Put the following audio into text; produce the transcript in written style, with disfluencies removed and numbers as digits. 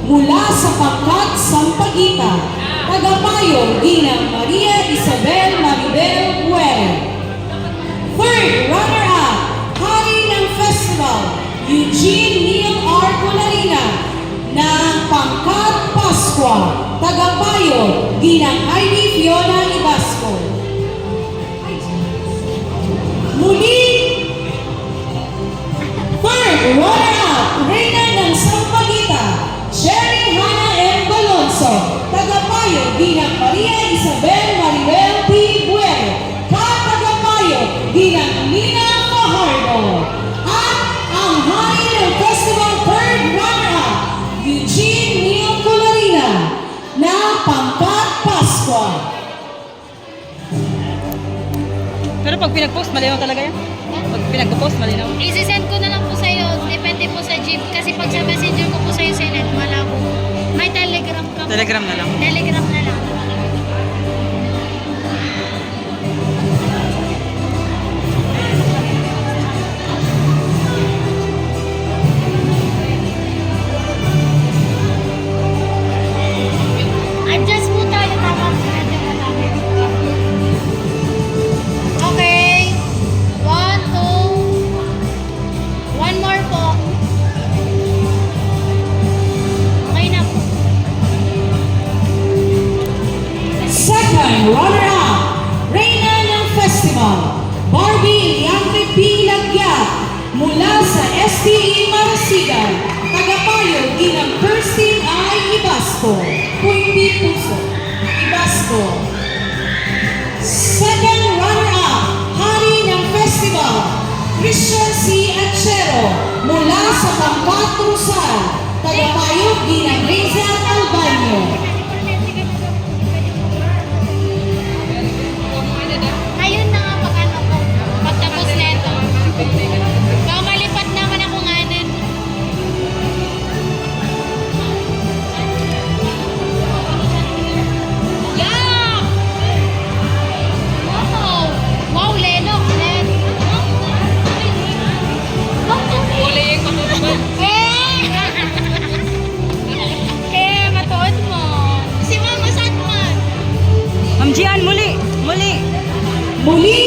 mula sa pangkat Sampaguita, tagapayo Ginang Maria Isabel Maribel Buere. Third runner-up, hari ng festival, Eugene Neil R. Colarina, ng pangkat Pasqua, tagapayo Ginang Heidi Fiona Ibasco. Muli, third runner-up, Reyna ng Sampaguita, Sherry Hannah M. Balonso, tagapayo Ginang Maria Isabel Maribel P. Buere, katagapayo Ginang Lina Fajardo. At ang hari ng festival third runner-up, Eugene Neil Colarina, na pangkat Pasqua. Pero pag pinag-post, malinaw talaga yan? Pag pinag-post, malinaw? Isi-send ko na lang po sa'yo. Depende po sa jeep. Kasi pag sa messenger ko po sa'yo, Senet, malabo. May telegram ka po. Telegram na lang. Telegram na lang. Adjust po tayo. Tama. Okay. 1, 2. One more po. Okay na po. Second runner-up, Reyna ng Festival, Barbie Iliante P. Lagyat, mula sa STE Marasigan, tagapayo Ginang Kirsten I. Ibasco, Puipi Puso, Ibasco. Second runner-up, hari ng festival, Christian C. Achero, mula sa pangkat Rizal, tagapayo Ginang Rizal Albanyo. Ayun na nga pag ano ko. Pagtapos na ito. Baka malipat naman ako nganin. Yeah! Wow! Wow, Lenok! Eh, matuod mo. Si Mama, saan man? Ma'am Gian, muli! Muli! Muli